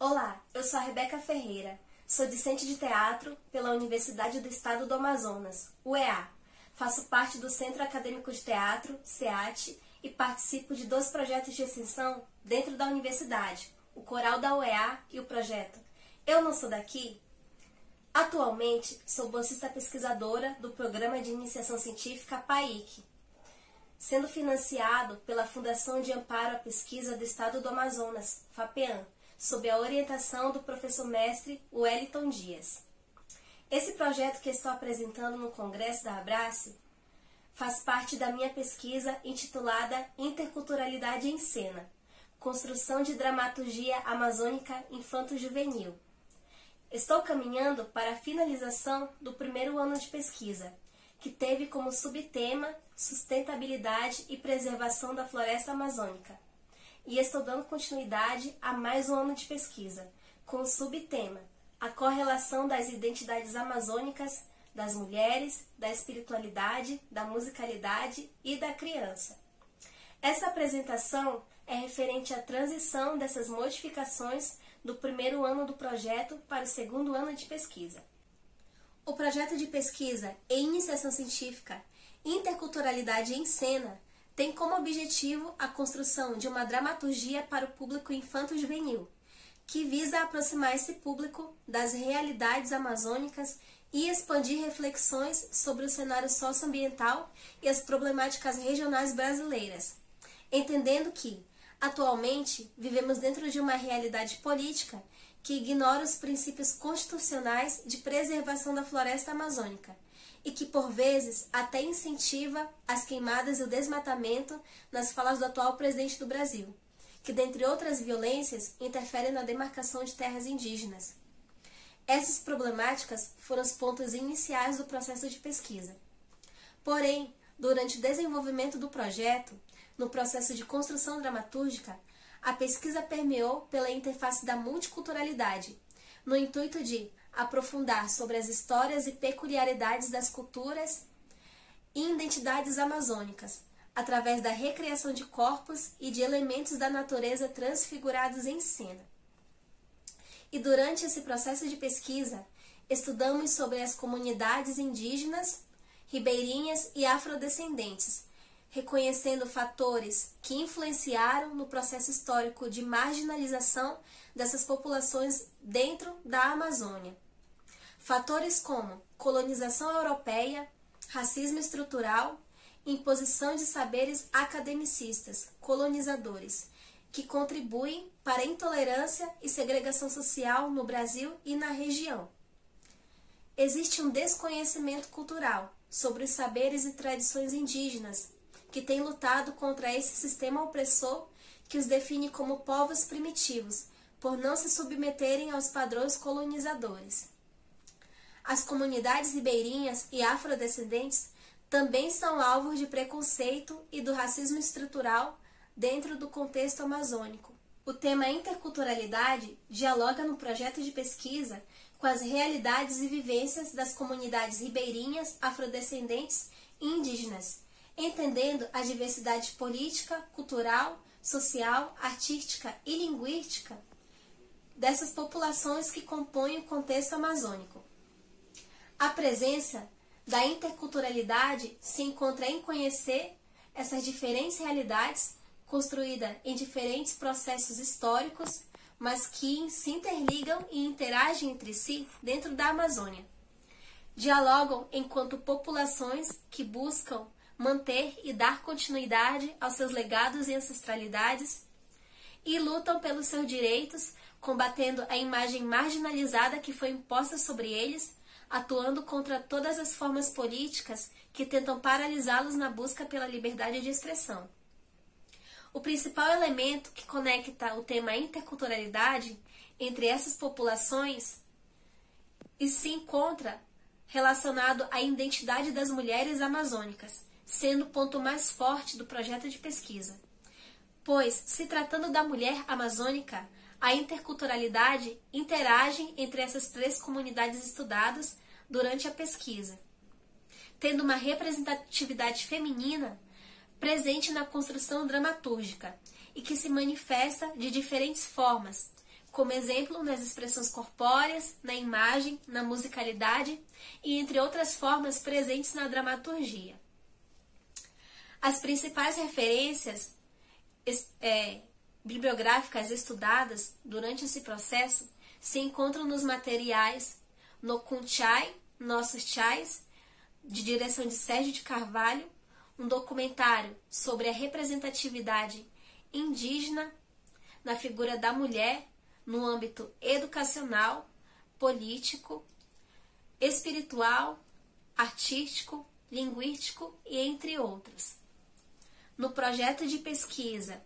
Olá, eu sou a Rebeca Ferreira, sou discente de teatro pela Universidade do Estado do Amazonas, UEA. Faço parte do Centro Acadêmico de Teatro, CEAT, e participo de 2 projetos de extensão dentro da universidade, o Coral da UEA e o projeto Eu Não Sou Daqui. Atualmente, sou bolsista pesquisadora do Programa de Iniciação Científica PAIC, sendo financiado pela Fundação de Amparo à Pesquisa do Estado do Amazonas, FAPEAM, sob a orientação do professor mestre Wellington Dias. Esse projeto que estou apresentando no Congresso da Abrace faz parte da minha pesquisa intitulada Interculturalidade em Cena, Construção de Dramaturgia Amazônica Infanto-Juvenil. Estou caminhando para a finalização do primeiro ano de pesquisa, que teve como subtema Sustentabilidade e Preservação da Floresta Amazônica. E estou dando continuidade a mais um ano de pesquisa, com o subtema A Correlação das Identidades Amazônicas, das Mulheres, da Espiritualidade, da Musicalidade e da Criança. Essa apresentação é referente à transição dessas modificações do primeiro ano do projeto para o segundo ano de pesquisa. O projeto de pesquisa em iniciação científica Interculturalidade em Cena tem como objetivo a construção de uma dramaturgia para o público infanto-juvenil, que visa aproximar esse público das realidades amazônicas e expandir reflexões sobre o cenário socioambiental e as problemáticas regionais brasileiras, entendendo que, atualmente, vivemos dentro de uma realidade política que ignora os princípios constitucionais de preservação da floresta amazônica e que, por vezes, até incentiva as queimadas e o desmatamento nas falas do atual presidente do Brasil, que, dentre outras violências, interfere na demarcação de terras indígenas. Essas problemáticas foram os pontos iniciais do processo de pesquisa. Porém, durante o desenvolvimento do projeto, no processo de construção dramatúrgica, a pesquisa permeou pela interface da multiculturalidade, no intuito de aprofundar sobre as histórias e peculiaridades das culturas e identidades amazônicas, através da recriação de corpos e de elementos da natureza transfigurados em cena. E durante esse processo de pesquisa, estudamos sobre as comunidades indígenas, ribeirinhas e afrodescendentes, reconhecendo fatores que influenciaram no processo histórico de marginalização dessas populações dentro da Amazônia. Fatores como colonização europeia, racismo estrutural, imposição de saberes academicistas, colonizadores, que contribuem para a intolerância e segregação social no Brasil e na região. Existe um desconhecimento cultural sobre os saberes e tradições indígenas, que tem lutado contra esse sistema opressor que os define como povos primitivos, por não se submeterem aos padrões colonizadores. As comunidades ribeirinhas e afrodescendentes também são alvos de preconceito e do racismo estrutural dentro do contexto amazônico. O tema interculturalidade dialoga no projeto de pesquisa com as realidades e vivências das comunidades ribeirinhas, afrodescendentes e indígenas, entendendo a diversidade política, cultural, social, artística e linguística dessas populações que compõem o contexto amazônico. A presença da interculturalidade se encontra em conhecer essas diferentes realidades construídas em diferentes processos históricos, mas que se interligam e interagem entre si dentro da Amazônia. Dialogam enquanto populações que buscam manter e dar continuidade aos seus legados e ancestralidades e lutam pelos seus direitos, combatendo a imagem marginalizada que foi imposta sobre eles, atuando contra todas as formas políticas que tentam paralisá-los na busca pela liberdade de expressão. O principal elemento que conecta o tema interculturalidade entre essas populações e se encontra relacionado à identidade das mulheres amazônicas, sendo o ponto mais forte do projeto de pesquisa. Pois, se tratando da mulher amazônica, a interculturalidade interage entre essas 3 comunidades estudadas durante a pesquisa, tendo uma representatividade feminina presente na construção dramatúrgica e que se manifesta de diferentes formas, como exemplo nas expressões corpóreas, na imagem, na musicalidade e entre outras formas presentes na dramaturgia. As principais referências bibliográficas estudadas durante esse processo se encontram nos materiais Nokun Chai, Nossos Chais, de direção de Sérgio de Carvalho, um documentário sobre a representatividade indígena na figura da mulher no âmbito educacional, político, espiritual, artístico, linguístico e entre outros. No projeto de pesquisa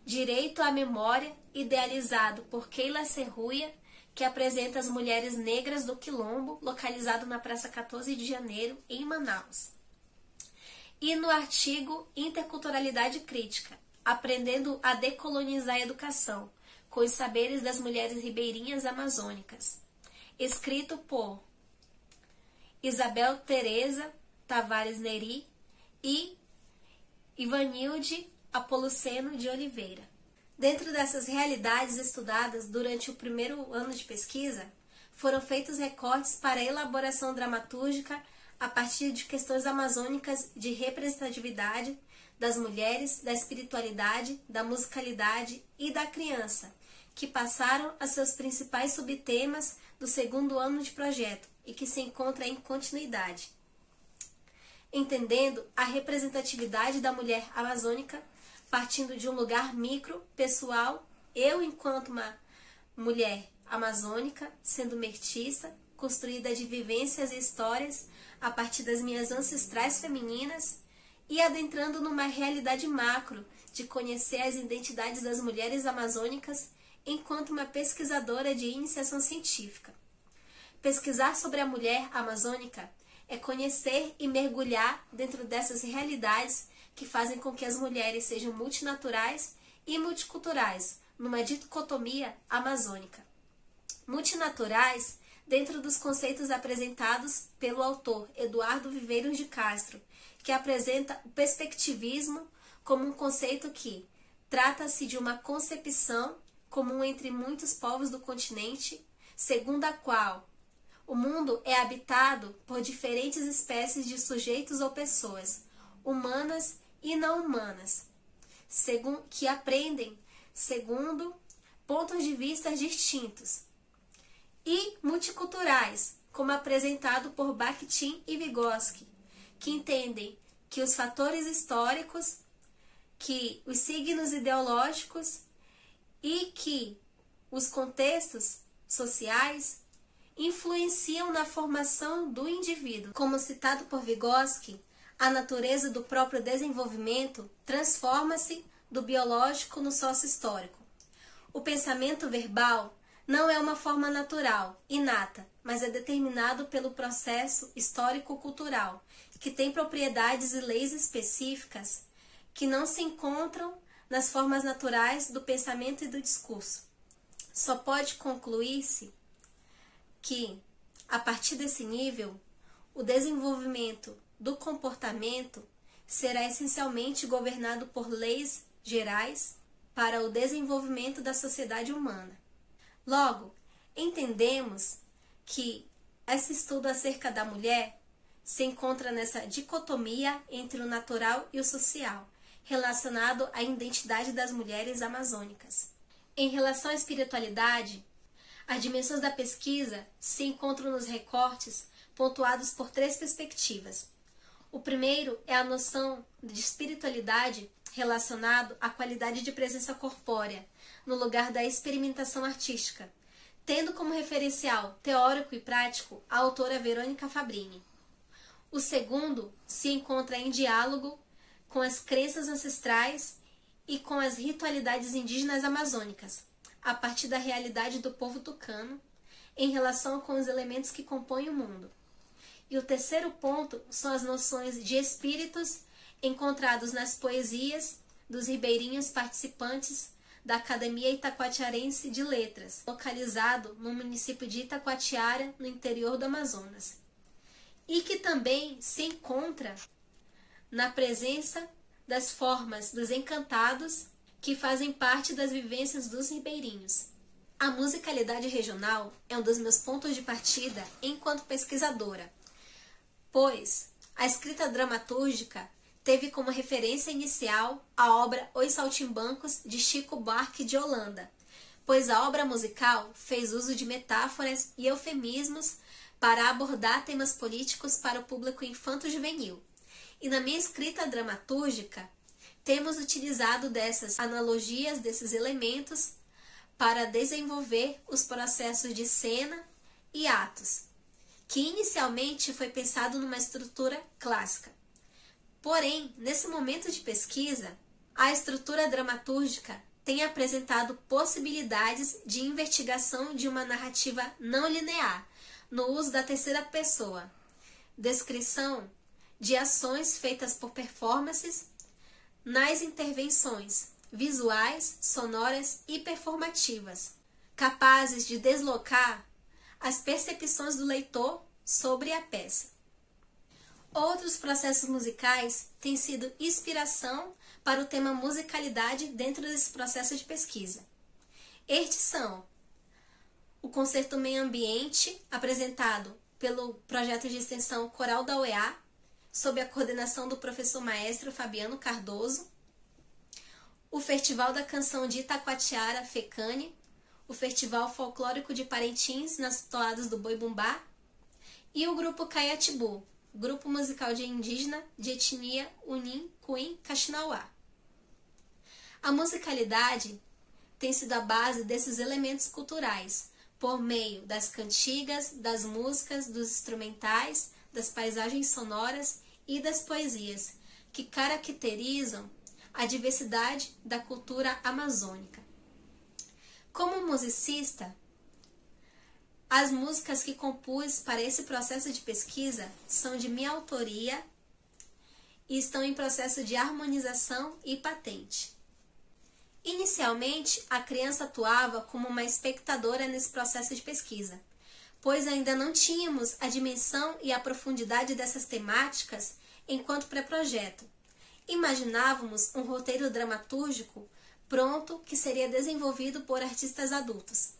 Direito à Memória, idealizado por Keila Serruia, que apresenta as mulheres negras do Quilombo, localizado na Praça 14 de Janeiro, em Manaus. E no artigo Interculturalidade Crítica, aprendendo a decolonizar a educação, com os saberes das mulheres ribeirinhas amazônicas, escrito por Isabel Tereza Tavares Neri e Ivanilde Apoluceno de Oliveira. Dentro dessas realidades estudadas durante o primeiro ano de pesquisa, foram feitos recortes para a elaboração dramatúrgica a partir de questões amazônicas de representatividade das mulheres, da espiritualidade, da musicalidade e da criança, que passaram a seus principais subtemas do segundo ano de projeto e que se encontra em continuidade. Entendendo a representatividade da mulher amazônica, partindo de um lugar micro, pessoal, eu enquanto uma mulher amazônica, sendo mestiça, construída de vivências e histórias a partir das minhas ancestrais femininas, e adentrando numa realidade macro de conhecer as identidades das mulheres amazônicas enquanto uma pesquisadora de iniciação científica. Pesquisar sobre a mulher amazônica é conhecer e mergulhar dentro dessas realidades que fazem com que as mulheres sejam multinaturais e multiculturais, numa dicotomia amazônica. Multinaturais dentro dos conceitos apresentados pelo autor Eduardo Viveiros de Castro, que apresenta o perspectivismo como um conceito que trata-se de uma concepção comum entre muitos povos do continente, segundo a qual o mundo é habitado por diferentes espécies de sujeitos ou pessoas, humanas e não humanas, que aprendem segundo pontos de vista distintos, e multiculturais, como apresentado por Bakhtin e Vygotsky, que entendem que os fatores históricos, que os signos ideológicos e que os contextos sociais influenciam na formação do indivíduo. Como citado por Vygotsky, a natureza do próprio desenvolvimento transforma-se do biológico no sócio-histórico. O pensamento verbal não é uma forma natural, inata, mas é determinado pelo processo histórico-cultural, que tem propriedades e leis específicas que não se encontram nas formas naturais do pensamento e do discurso. Só pode concluir-se que, a partir desse nível, o desenvolvimento do comportamento será essencialmente governado por leis gerais para o desenvolvimento da sociedade humana. Logo, entendemos que esse estudo acerca da mulher se encontra nessa dicotomia entre o natural e o social, relacionado à identidade das mulheres amazônicas. Em relação à espiritualidade, as dimensões da pesquisa se encontram nos recortes pontuados por 3 perspectivas. O primeiro é a noção de espiritualidade relacionado à qualidade de presença corpórea, no lugar da experimentação artística, tendo como referencial teórico e prático a autora Verônica Fabrini. O segundo se encontra em diálogo com as crenças ancestrais e com as ritualidades indígenas amazônicas, a partir da realidade do povo tucano, em relação com os elementos que compõem o mundo. E o terceiro ponto são as noções de espíritos encontrados nas poesias dos ribeirinhos participantes da Academia Itacoatiarense de Letras, localizado no município de Itacoatiara, no interior do Amazonas, e que também se encontra na presença das formas dos encantados, que fazem parte das vivências dos ribeirinhos. A musicalidade regional é um dos meus pontos de partida enquanto pesquisadora, pois a escrita dramatúrgica teve como referência inicial a obra Os Saltimbancos, de Chico Buarque de Holanda, pois a obra musical fez uso de metáforas e eufemismos para abordar temas políticos para o público infanto-juvenil. E na minha escrita dramatúrgica, temos utilizado dessas analogias, desses elementos, para desenvolver os processos de cena e atos, que inicialmente foi pensado numa estrutura clássica. Porém, nesse momento de pesquisa, a estrutura dramatúrgica tem apresentado possibilidades de investigação de uma narrativa não linear, no uso da terceira pessoa, descrição de ações feitas por performances nas intervenções visuais, sonoras e performativas, capazes de deslocar as percepções do leitor sobre a peça. Outros processos musicais têm sido inspiração para o tema musicalidade dentro desse processo de pesquisa. Estes são o Concerto Meio Ambiente, apresentado pelo projeto de extensão Coral da UEA, sob a coordenação do professor maestro Fabiano Cardoso, o Festival da Canção de Itacoatiara, FECANE, o Festival Folclórico de Parintins, nas toadas do Boi Bumbá, e o Grupo Caiatibu, grupo musical de indígena de etnia Unim Cuim Caxinauá. A musicalidade tem sido a base desses elementos culturais, por meio das cantigas, das músicas, dos instrumentais, das paisagens sonoras e das poesias, que caracterizam a diversidade da cultura amazônica. Como musicista, as músicas que compus para esse processo de pesquisa são de minha autoria e estão em processo de harmonização e patente. Inicialmente, a criança atuava como uma espectadora nesse processo de pesquisa, pois ainda não tínhamos a dimensão e a profundidade dessas temáticas enquanto pré-projeto. Imaginávamos um roteiro dramatúrgico pronto que seria desenvolvido por artistas adultos.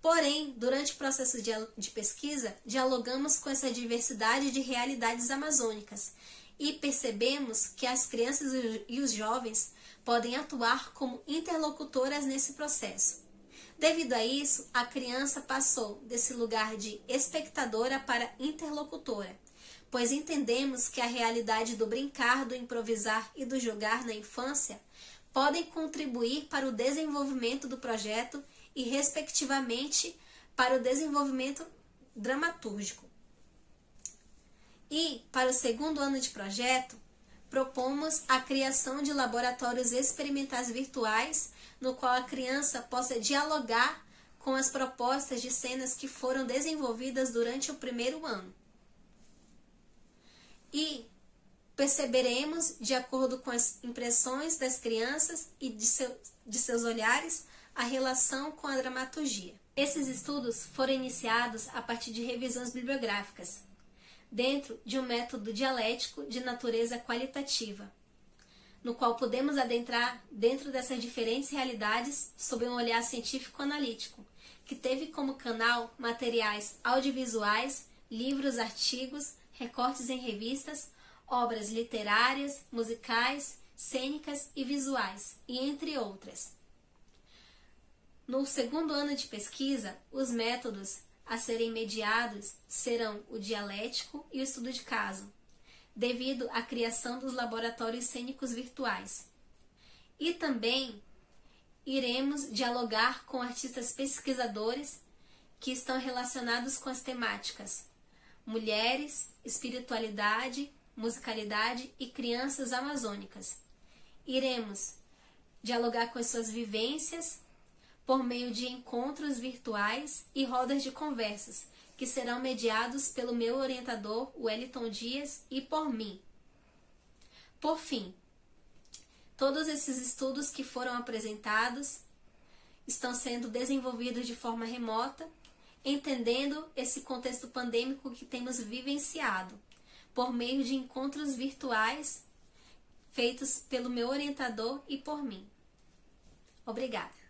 Porém, durante o processo de pesquisa, dialogamos com essa diversidade de realidades amazônicas e percebemos que as crianças e os jovens podem atuar como interlocutoras nesse processo. Devido a isso, a criança passou desse lugar de espectadora para interlocutora, pois entendemos que a realidade do brincar, do improvisar e do jogar na infância podem contribuir para o desenvolvimento do projeto e, respectivamente, para o desenvolvimento dramatúrgico. E, para o segundo ano de projeto, propomos a criação de laboratórios experimentais virtuais, no qual a criança possa dialogar com as propostas de cenas que foram desenvolvidas durante o primeiro ano. E perceberemos, de acordo com as impressões das crianças e de seus olhares, a relação com a dramaturgia. Esses estudos foram iniciados a partir de revisões bibliográficas, dentro de um método dialético de natureza qualitativa, no qual podemos adentrar dentro dessas diferentes realidades sob um olhar científico-analítico, que teve como canal materiais audiovisuais, livros, artigos, recortes em revistas, obras literárias, musicais, cênicas e visuais, e entre outras. No segundo ano de pesquisa, os métodos a serem mediados serão o dialético e o estudo de caso, devido à criação dos laboratórios cênicos virtuais. E também iremos dialogar com artistas pesquisadores que estão relacionados com as temáticas mulheres, espiritualidade, musicalidade e crianças amazônicas. Iremos dialogar com as suas vivências por meio de encontros virtuais e rodas de conversas, que serão mediados pelo meu orientador, Wellington Dias, e por mim. Por fim, todos esses estudos que foram apresentados estão sendo desenvolvidos de forma remota, entendendo esse contexto pandêmico que temos vivenciado, por meio de encontros virtuais feitos pelo meu orientador e por mim. Obrigada.